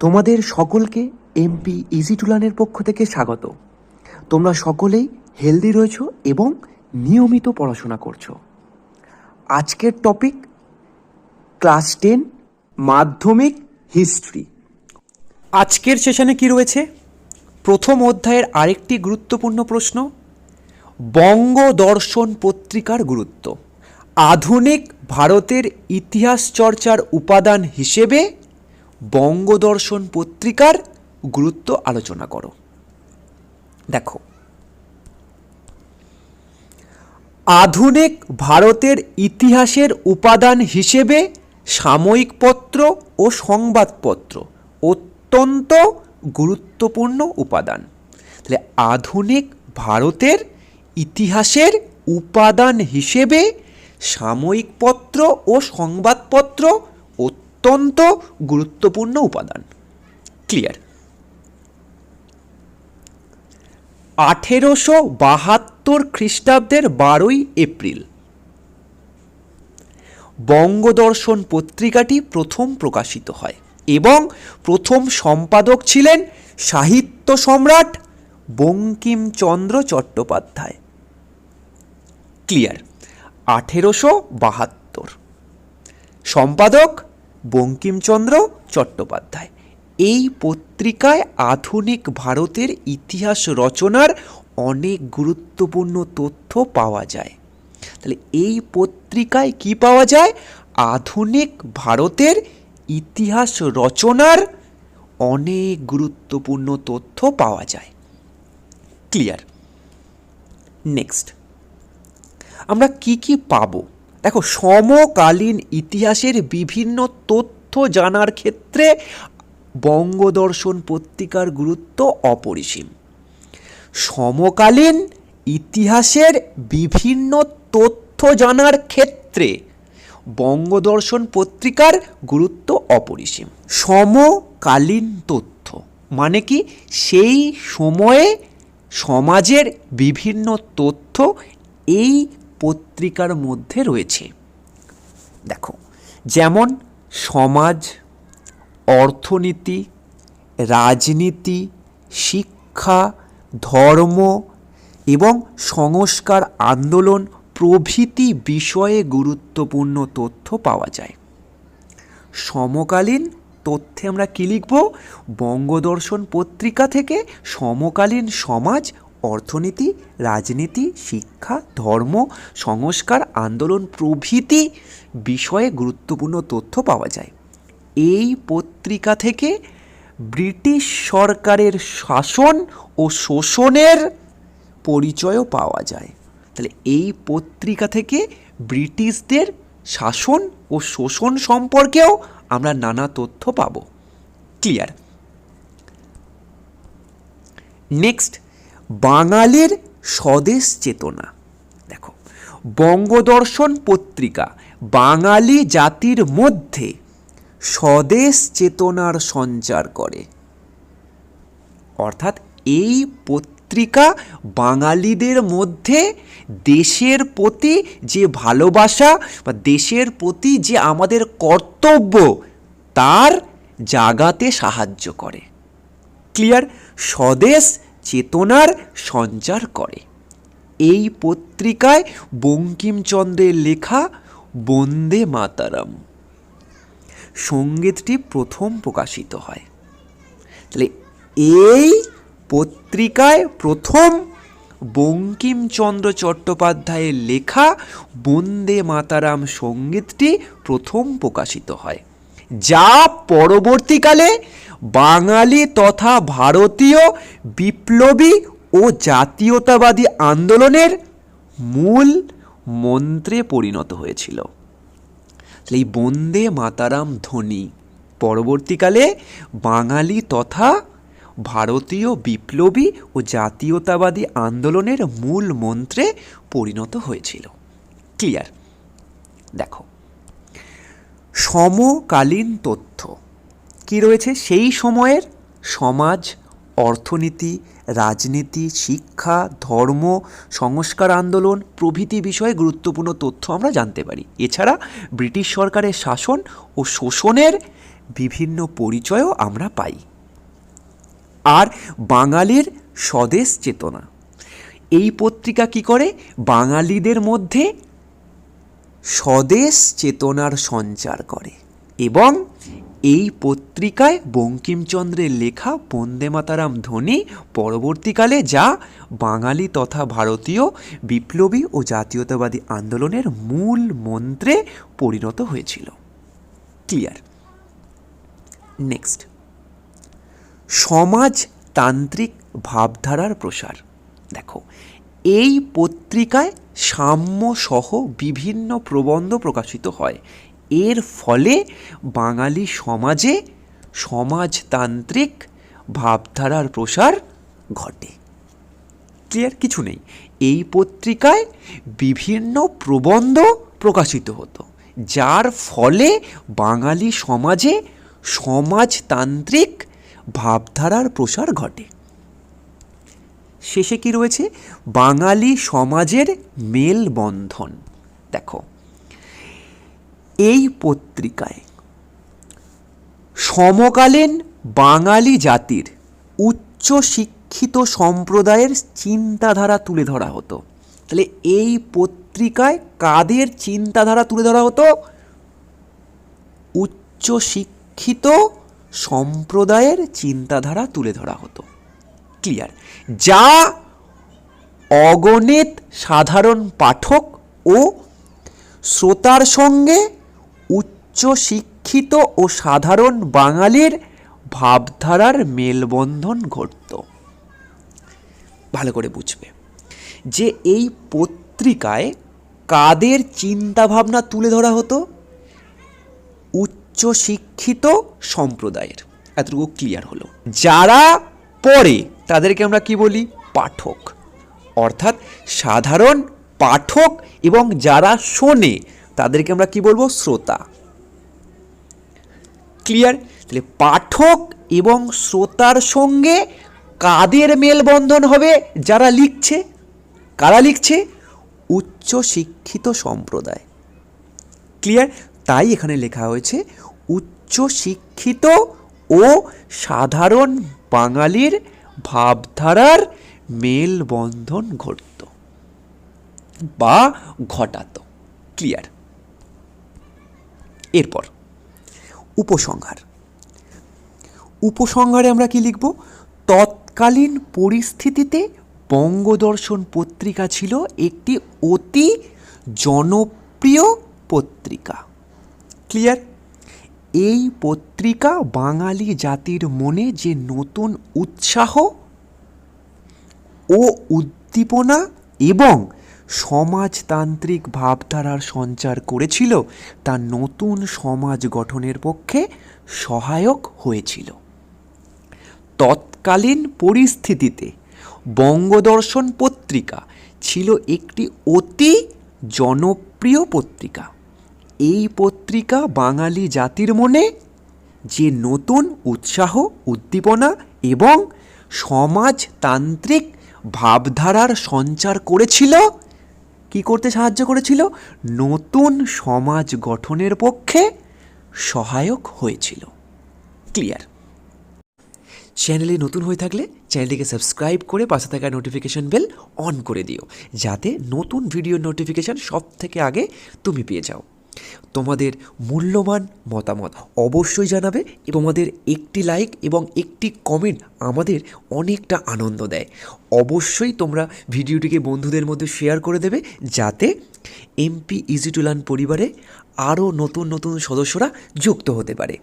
তোমাদের সকলকে MP easy to লার্নের পক্ষ থেকে স্বাগত। তোমরা সকলেই হেলদি রয়েছো এবং নিয়মিত পড়াশোনা করছো। আজকের টপিক ক্লাস 10 মাধ্যমিক হিস্ট্রি। আজকের সেশনে কি রয়েছে? প্রথম অধ্যায়ের আরেকটি গুরুত্বপূর্ণ প্রশ্ন, বঙ্গদর্শন পত্রিকার গুরুত্ব। আধুনিক ভারতের ইতিহাস চর্চার উপাদান হিসেবে বঙ্গদর্শন পত্রিকার গুরুত্ব আলোচনা করো। দেখো, আধুনিক ভারতের ইতিহাসের উপাদান হিসেবে সাময়িক পত্র ও সংবাদপত্র অত্যন্ত গুরুত্বপূর্ণ উপাদান। তাহলে আধুনিক ভারতের ইতিহাসের উপাদান হিসেবে সাময়িক পত্র ও সংবাদপত্র অত্যন্ত গুরুত্বপূর্ণ উপাদান। ক্লিয়ার? 1872 খ্রিস্টাব্দের 12ই এপ্রিল বঙ্গদর্শন পত্রিকাটি প্রথম প্রকাশিত হয় এবং প্রথম সম্পাদক ছিলেন সাহিত্য সম্রাট বঙ্কিমচন্দ্র চট্টোপাধ্যায়। ক্লিয়ার? 1872, সম্পাদক বঙ্কিমচন্দ্র চট্টোপাধ্যায়। এই পত্রিকায় আধুনিক ভারতের ইতিহাস রচনার অনেক গুরুত্বপূর্ণ তথ্য পাওয়া যায়। তাহলে এই পত্রিকায় কি পাওয়া যায়? আধুনিক ভারতের ইতিহাস রচনার অনেক গুরুত্বপূর্ণ তথ্য পাওয়া যায়। ক্লিয়ার? নেক্সট আমরা কি কি পাবো? দেখো, সমকালীন ইতিহাসের বিভিন্ন তথ্য জানার ক্ষেত্রে বঙ্গদর্শন পত্রিকার গুরুত্ব অপরিসীম। সমকালীন ইতিহাসের বিভিন্ন তথ্য জানার ক্ষেত্রে বঙ্গদর্শন পত্রিকার গুরুত্ব অপরিসীম। সমকালীন তথ্য মানে কি? সেই সময়ে সমাজের বিভিন্ন তথ্য এই পত্রিকার মধ্যে রয়েছে। দেখো, যেমন সমাজ, অর্থনীতি, রাজনীতি, শিক্ষা, ধর্ম এবং সংস্কার আন্দোলন প্রভৃতি বিষয়ে গুরুত্বপূর্ণ তথ্য পাওয়া যায়। সমকালীন তথ্যে আমরা কি লিখব? বঙ্গদর্শন পত্রিকা থেকে সমকালীন সমাজ, অর্থনীতি, রাজনীতি, শিক্ষা, ধর্ম, সংস্কার আন্দোলন প্রভৃতি বিষয়ে গুরুত্বপূর্ণ তথ্য পাওয়া যায়। এই পত্রিকা থেকে ব্রিটিশ সরকারের শাসন ও শোষণের পরিচয়ও পাওয়া যায়। তাহলে এই পত্রিকা থেকে ব্রিটিশদের শাসন ও শোষণ সম্পর্কেও আমরা নানা তথ্য পাব। ক্লিয়ার? নেক্সট, বাঙালির স্বদেশ চেতনা। দেখো, বঙ্গদর্শন পত্রিকা বাঙালি জাতির মধ্যে স্বদেশ চেতনার সঞ্চার করে। অর্থাৎ এই পত্রিকা বাঙালিদের মধ্যে দেশের প্রতি যে ভালোবাসা বা দেশের প্রতি যে আমাদের কর্তব্য তার জাগাতে সাহায্য করে। ক্লিয়ার? স্বদেশ চেতনার সঞ্চার করে। এই পত্রিকায় বঙ্কিমচন্দ্রের লেখা বন্দে মাতারাম সঙ্গীতটি প্রথম প্রকাশিত হয়। তাহলে এই পত্রিকায় প্রথম বঙ্কিমচন্দ্র চট্টোপাধ্যায়ের লেখা বন্দে মাতারাম সঙ্গীতটি প্রথম প্রকাশিত হয়, যা পরবর্তীকালে বাঙালি তথা ভারতীয় বিপ্লবী ও জাতীয়তাবাদী আন্দোলনের মূল মন্ত্রে পরিণত হয়েছিল। এই বন্দে মাতারাম ধ্বনি পরবর্তীকালে বাঙালি তথা ভারতীয় বিপ্লবী ও জাতীয়তাবাদী আন্দোলনের মূল মন্ত্রে পরিণত হয়েছিল। ক্লিয়ার? দেখো, সমকালীন তথ্য কি রয়েছে? সেই সময়ের সমাজ, অর্থনীতি, রাজনীতি, শিক্ষা, ধর্ম, সংস্কার আন্দোলন প্রভৃতি বিষয়ে গুরুত্বপূর্ণ তথ্য আমরা জানতে পারি। এছাড়া ব্রিটিশ সরকারের শাসন ও শোষণের বিভিন্ন পরিচয়ও আমরা পাই। আর বাঙালির স্বদেশ চেতনা, এই পত্রিকা কি করে? বাঙালিদের মধ্যে স্বদেশ চেতনার সঞ্চার করে এবং এই পত্রিকায় বঙ্কিমচন্দ্রের লেখা বন্দে মাতারাম ধ্বনি পরবর্তীকালে যা বাঙালি তথা ভারতীয় বিপ্লবী ও জাতীয়তাবাদী আন্দোলনের মূল মন্ত্রে পরিণত হয়েছিল। ক্লিয়ার? নেক্সট, সমাজতান্ত্রিক ভাবধারার প্রসার। দেখো, এই পত্রিকায় সাম্য সহ বিভিন্ন প্রবন্ধ প্রকাশিত হয়। এর ফলে বাঙালি সমাজে সমাজতান্ত্রিক ভাবধারার প্রসার ঘটে। ক্লিয়ার? কিছু নেই, এই পত্রিকায় বিভিন্ন প্রবন্ধ প্রকাশিত হতো, যার ফলে বাঙালি সমাজে সমাজতান্ত্রিক ভাবধারার প্রসার ঘটে। শেষে কি রয়েছে? বাঙালি সমাজের মেলবন্ধন। দেখো, এই পত্রিকায় সমকালীন বাঙালি জাতির উচ্চ শিক্ষিত সম্প্রদায়ের চিন্তাধারা তুলে ধরা হতো। তাহলে এই পত্রিকায় কাদের চিন্তাধারা তুলে ধরা হতো? উচ্চ শিক্ষিত সম্প্রদায়ের চিন্তাধারা তুলে ধরা হতো। ক্লিয়ার? যা অগণিত সাধারণ পাঠক ও শ্রোতার সঙ্গে উচ্চ শিক্ষিত ও সাধারণ বাঙালির ভাবধারার মেলবন্ধন ঘটত। ভালো করে বুঝবে যে এই পত্রিকায় কাদের চিন্তাভাবনা তুলে ধরা হতো? উচ্চ শিক্ষিত সম্প্রদায়ের। এতটুকু ক্লিয়ার হলো। যারা পড়ে তাদেরকে আমরা কি বলি? পাঠক। অর্থাৎ সাধারণ পাঠক, এবং যারা শোনে তাদেরকে আমরা কি বলবো? শ্রোতা। ক্লিয়ার? তাহলে পাঠক এবং শ্রোতার সঙ্গে কাদের মেলবন্ধন হবে? যারা লিখছে। কারা লিখছে? উচ্চ শিক্ষিত সম্প্রদায়। ক্লিয়ার? তাই এখানে লেখা হয়েছে উচ্চ শিক্ষিত ও সাধারণ বাঙালির ভাবধারার মেলবন্ধন ঘটত বা ঘটাত। ক্লিয়ার? এরপর উপসংহার। উপসংহারে আমরা কি লিখব? তৎকালীন পরিস্থিতিতে বঙ্গদর্শন পত্রিকা ছিল একটি অতি জনপ্রিয় পত্রিকা। ক্লিয়ার? এই পত্রিকা বাঙালি জাতির মনে যে নতুন উৎসাহ ও উদ্দীপনা এবং সমাজতান্ত্রিক ভাবধারার সঞ্চার করেছিল, তা নতুন সমাজ গঠনের পক্ষে সহায়ক হয়েছিল। তৎকালীন পরিস্থিতিতে বঙ্গদর্শন পত্রিকা ছিল একটি অতি জনপ্রিয় পত্রিকা। এই পত্রিকা বাঙালি জাতির মনে যে নতুন উৎসাহ, উদ্দীপনা এবং সমাজতান্ত্রিক ভাবধারার সঞ্চার করেছিল, কি করতে সাহায্য করেছিল? নতুন সমাজ গঠনের পক্ষে সহায়ক হয়েছিল। ক্লিয়ার? চ্যানেলে নতুন হয়ে থাকলে চ্যানেলটিকে সাবস্ক্রাইব করে পাশে থাকা নোটিফিকেশন বেল অন করে দিও, যাতে নতুন ভিডিওর নোটিফিকেশান সব থেকে আগে তুমি পেয়ে যাও। তোমাদের মূল্যবান মতামত অবশ্যই জানাবে। তোমাদের একটি লাইক এবং একটি কমেন্ট আমাদের অনেকটা আনন্দ দেয়। অবশ্যই তোমরা ভিডিওটিকে বন্ধুদের মধ্যে শেয়ার করে দেবে, যাতে এমপি ইজি টু লার্ন পরিবারে আরও নতুন নতুন সদস্যরা যুক্ত হতে পারে।